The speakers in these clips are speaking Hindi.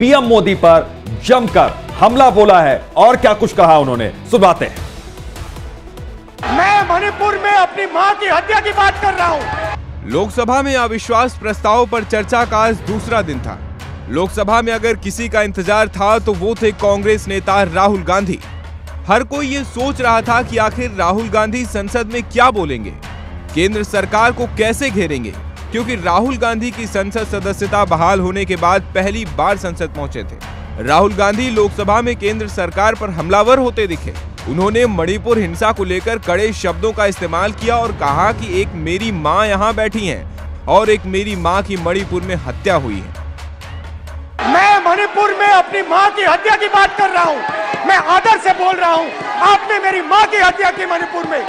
पीएम मोदी पर जमकर हमला बोला है और क्या कुछ कहा उन्होंने, सुनवाते हैं। मैं मणिपुर में अपनी मां की हत्या की बात कर रहा हूं। लोकसभा में अविश्वास प्रस्ताव पर चर्चा का आज दूसरा दिन था। लोकसभा में अगर किसी का इंतजार था तो वो थे कांग्रेस नेता राहुल गांधी। हर कोई ये सोच रहा था कि आखिर राहुल गांधी संसद में क्या बोलेंगे, केंद्र सरकार को कैसे घेरेंगे, क्योंकि राहुल गांधी की संसद सदस्यता बहाल होने के बाद पहली बार संसद पहुंचे थे। राहुल गांधी लोकसभा में केंद्र सरकार पर हमलावर होते दिखे। उन्होंने मणिपुर हिंसा को लेकर कड़े शब्दों का इस्तेमाल किया और कहा कि एक मेरी मां यहां बैठी हैं और एक मेरी मां की मणिपुर में हत्या हुई है। मैं मणिपुर में अपनी मां की हत्या की बात कर रहा हूं। मैं आदर से बोल रहा हूं, आपने मेरी मां की हत्या की मणिपुर में।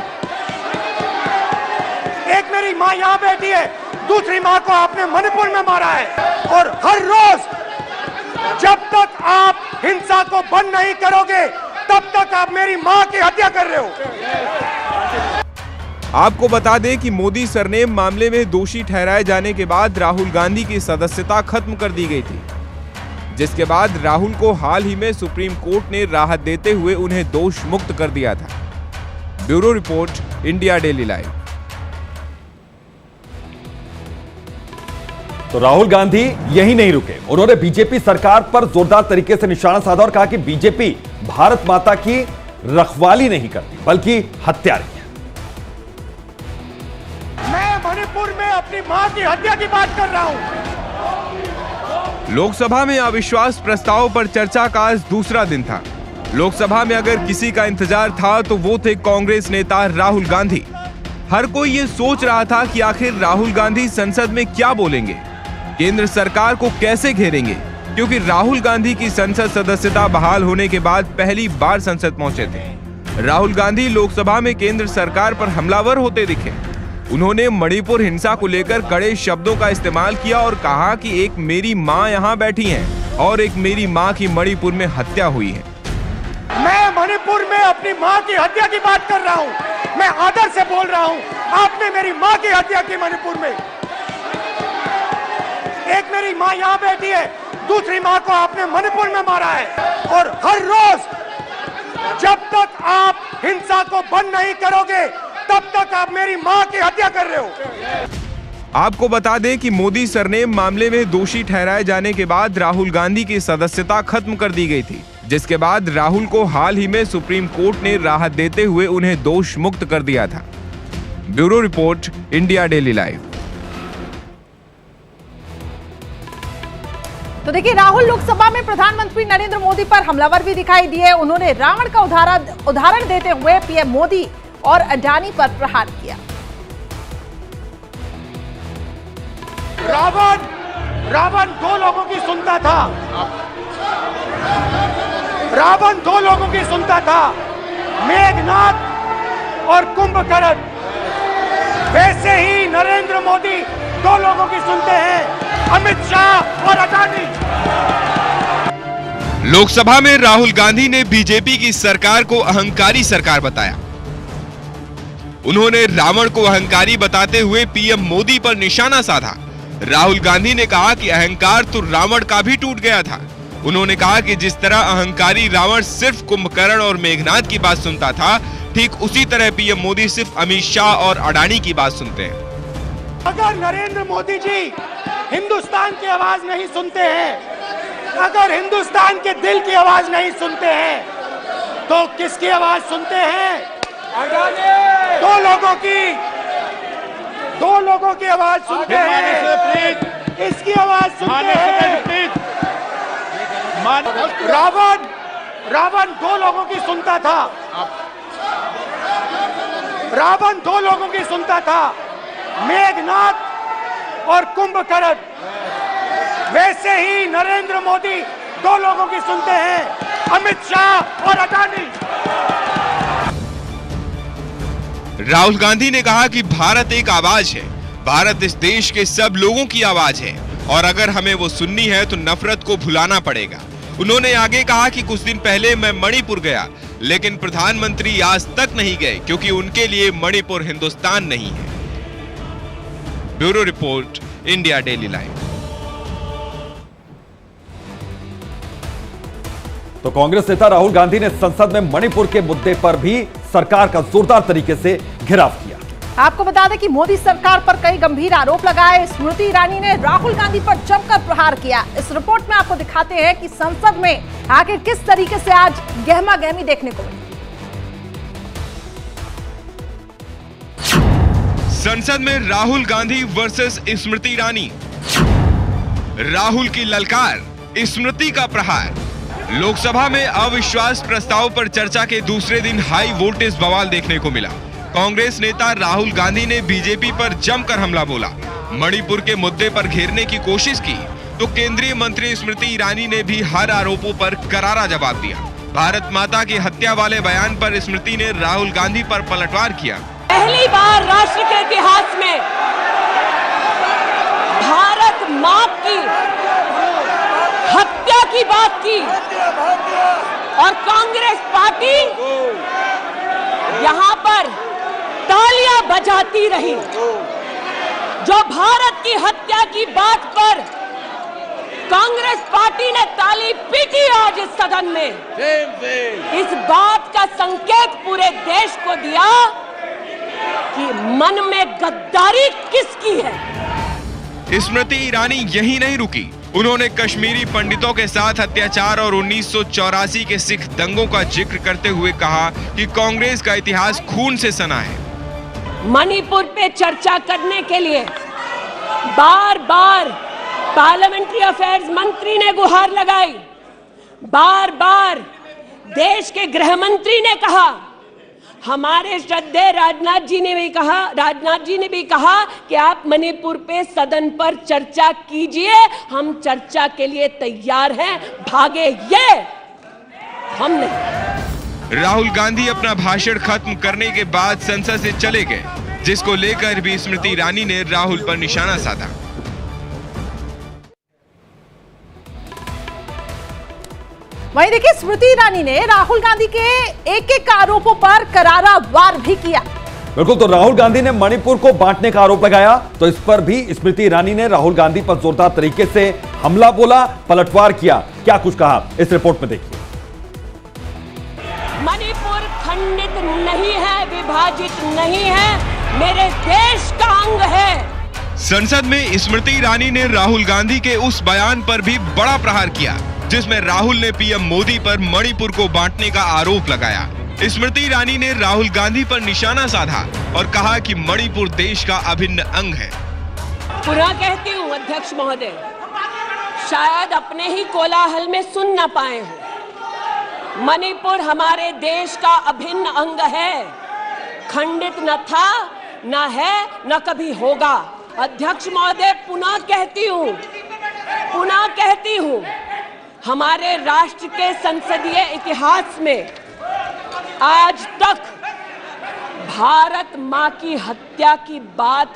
एक मेरी मां यहां बैठी है, दूसरी मां को आपने मणिपुर में मारा है। और हर रोज जब तक आप हिंसा को बंद नहीं करोगे तब तक आप मेरी मां की हत्या कर रहे हो। आपको बता दें कि मोदी सरनेम मामले में दोषी ठहराए जाने के बाद राहुल गांधी की सदस्यता खत्म कर दी गई थी, जिसके बाद राहुल को हाल ही में सुप्रीम कोर्ट ने राहत देते हुए उन्हें दोष मुक्त कर दिया था। Bureau report, India daily live. तो राहुल गांधी यही नहीं रुके, उन्होंने बीजेपी सरकार पर जोरदार तरीके से निशाना साधा और कहा कि बीजेपी भारत माता की रखवाली नहीं करती बल्कि हत्यारी है। मैं मणिपुर में अपनी मां की हत्या की बात कर रहा हूं। लोकसभा में अविश्वास प्रस्ताव पर चर्चा का आज दूसरा दिन था। लोकसभा में अगर किसी का इंतजार था तो वो थे कांग्रेस नेता राहुल गांधी। हर कोई ये सोच रहा था कि आखिर राहुल गांधी संसद में क्या बोलेंगे, केंद्र सरकार को कैसे घेरेंगे, क्योंकि राहुल गांधी की संसद सदस्यता बहाल होने के बाद पहली बार संसद पहुंचे थे। राहुल गांधी लोकसभा में केंद्र सरकार पर हमलावर होते दिखे। उन्होंने मणिपुर हिंसा को लेकर कड़े शब्दों का इस्तेमाल किया और कहा कि एक मेरी मां यहां बैठी हैं और एक मेरी मां की मणिपुर में हत्या हुई है। मैं मणिपुर में अपनी मां की हत्या की बात कर रहा हूं। मैं आदर से बोल रहा हूं, आपने मेरी मां की हत्या की मणिपुर में। एक मेरी मां यहां बैठी है, दूसरी मां को आपने मणिपुर में मारा है। और हर रोज जब तक आप हिंसा को बंद नहीं करोगे तब तक आप मेरी मां की हत्या कर रहे हो। आपको बता दें कि मोदी सरनेम मामले में दोषी ठहराए जाने के बाद राहुल गांधी की सदस्यता खत्म कर दी गई थी, जिसके बाद राहुल को हाल ही में सुप्रीम कोर्ट ने राहत देते हुए उन्हें दोष मुक्त कर दिया था। Bureau report, India daily live. तो देखिए, राहुल लोकसभा में प्रधानमंत्री नरेंद्र मोदी पर हमलावर भी दिखाई दिए। उन्होंने रावण का उदाहरण देते हुए पीएम मोदी और अडानी पर प्रहार किया। रावण दो लोगों की सुनता था। रावण दो लोगों की सुनता था, मेघनाद और कुंभकर्ण। वैसे ही नरेंद्र मोदी दो लोगों की सुनते हैं, अमित शाह और अडानी। लोकसभा में राहुल गांधी ने बीजेपी की सरकार को अहंकारी सरकार बताया। उन्होंने रावण को अहंकारी बताते हुए पीएम मोदी पर निशाना साधा। राहुल गांधी ने कहा कि अहंकार तो रावण का भी टूट गया था। उन्होंने कहा कि जिस तरह अहंकारी रावण सिर्फ कुंभकर्ण और मेघनाद की बात सुनता था, ठीक उसी तरह पीएम मोदी सिर्फ अमित शाह और अडानी की बात सुनते हैं। अगर नरेंद्र मोदी जी हिंदुस्तान की आवाज नहीं सुनते हैं, अगर हिंदुस्तान के दिल की आवाज नहीं सुनते हैं, तो किसकी आवाज सुनते हैं? दो लोगों की आवाज सुनते हैं। इसकी आवाज सुनते हैं। रावण दो लोगों की सुनता था। रावण दो लोगों की सुनता था, मेघनाद और कुंभकर्ण। वैसे ही नरेंद्र मोदी दो लोगों की सुनते हैं, अमित शाह और अडानी। राहुल गांधी ने कहा कि भारत एक आवाज है, भारत इस देश के सब लोगों की आवाज है और अगर हमें वो सुननी है तो नफरत को भुलाना पड़ेगा। उन्होंने आगे कहा कि कुछ दिन पहले मैं मणिपुर गया, लेकिन प्रधानमंत्री आज तक नहीं गए क्योंकि उनके लिए मणिपुर हिंदुस्तान नहीं है। Bureau report, India daily live. तो कांग्रेस नेता राहुल गांधी ने संसद में मणिपुर के मुद्दे पर भी सरकार का जोरदार तरीके से घेराव किया। आपको बता दें कि मोदी सरकार पर कई गंभीर आरोप लगाए। स्मृति ईरानी ने राहुल गांधी पर जमकर प्रहार किया। इस रिपोर्ट में आपको दिखाते हैं कि संसद में आखिर किस तरीके से आज गहमा गहमी देखने को मिली। संसद में राहुल गांधी वर्सेस स्मृति ईरानी। राहुल की ललकार, स्मृति का प्रहार। लोकसभा में अविश्वास प्रस्ताव पर चर्चा के दूसरे दिन हाई वोल्टेज बवाल देखने को मिला। कांग्रेस नेता राहुल गांधी ने बीजेपी पर जमकर हमला बोला। मणिपुर के मुद्दे पर घेरने की कोशिश की तो केंद्रीय मंत्री स्मृति ईरानी ने भी हर आरोपों पर करारा जवाब दिया। भारत माता की हत्या वाले बयान पर स्मृति ने राहुल गांधी पर पलटवार किया। पहली बार राष्ट्र के इतिहास में भारत मां की हत्या की बात की और कांग्रेस पार्टी यहां पर तालियां बजाती रही। जो भारत की हत्या की बात पर कांग्रेस पार्टी ने ताली पीटी आज इस सदन में, इस बात का संकेत पूरे देश को दिया कि मन में गद्दारी किसकी है। स्मृति ईरानी यही नहीं रुकी। उन्होंने कश्मीरी पंडितों के साथ अत्याचार और 1984 के सिख दंगों का जिक्र करते हुए कहा कि कांग्रेस का इतिहास खून से सना है। मणिपुर पे चर्चा करने के लिए बार बार पार्लियामेंट्री अफेयर्स मंत्री ने गुहार लगाई। बार बार देश के गृह मंत्री ने कहा, हमारे श्रद्धेय राजनाथ जी ने भी कहा कि आप मणिपुर पे सदन पर चर्चा कीजिए, हम चर्चा के लिए तैयार हैं, भागे ये हम नहीं। राहुल गांधी अपना भाषण खत्म करने के बाद संसद से चले गए, जिसको लेकर भी स्मृति ईरानी ने राहुल पर निशाना साधा। वहीं देखिए, स्मृति ईरानी ने राहुल गांधी के एक आरोपों पर करारा वार भी किया। बिल्कुल, तो राहुल गांधी ने मणिपुर को बांटने का आरोप लगाया, तो इस पर भी स्मृति ईरानी ने राहुल गांधी पर जोरदार तरीके से हमला बोला, पलटवार किया। क्या कुछ कहा, इस रिपोर्ट में देखिए। मणिपुर खंडित नहीं है, विभाजित नहीं है, मेरे देश का अंग है। संसद में स्मृति ईरानी ने राहुल गांधी के उस बयान पर भी बड़ा प्रहार किया, जिसमें राहुल ने पीएम मोदी पर मणिपुर को बांटने का आरोप लगाया। स्मृति ईरानी ने राहुल गांधी पर निशाना साधा और कहा कि मणिपुर देश का अभिन्न अंग है। पुनः कहती हूँ अध्यक्ष महोदय, शायद अपने ही कोलाहल में सुन न पाए हो, मणिपुर हमारे देश का अभिन्न अंग है, खंडित न था, न है, न कभी होगा। अध्यक्ष महोदय, पुनः कहती हूँ, हमारे राष्ट्र के संसदीय इतिहास में आज तक भारत मां की हत्या की बात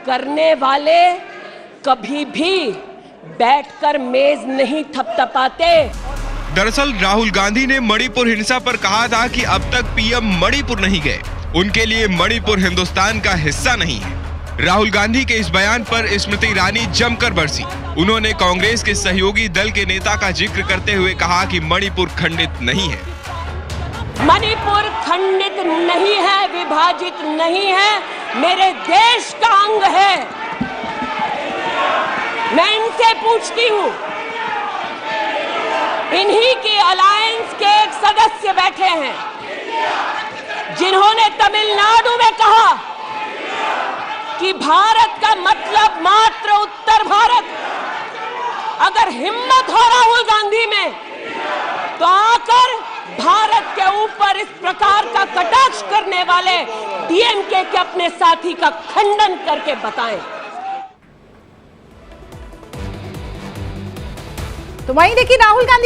करने वाले कभी भी बैठकर मेज नहीं थपथपाते। दरअसल राहुल गांधी ने मणिपुर हिंसा पर कहा था कि अब तक पीएम मणिपुर नहीं गए, उनके लिए मणिपुर हिंदुस्तान का हिस्सा नहीं है। राहुल गांधी के इस बयान पर स्मृति ईरानी जमकर बरसी। उन्होंने कांग्रेस के सहयोगी दल के नेता का जिक्र करते हुए कहा कि मणिपुर खंडित नहीं है। मणिपुर खंडित नहीं है, विभाजित नहीं है, मेरे देश का अंग है। मैं इनसे पूछती हूँ, इन्हीं की अलायंस के एक सदस्य बैठे हैं जिन्होंने तमिलनाडु में कहा कि भारत का मतलब मात्र उत्तर भारत। अगर हिम्मत हो राहुल गांधी में तो आकर भारत के ऊपर इस प्रकार का कटाक्ष करने वाले डीएमके के अपने साथी का खंडन करके बताएं। तो वहीं देखिए, राहुल गांधी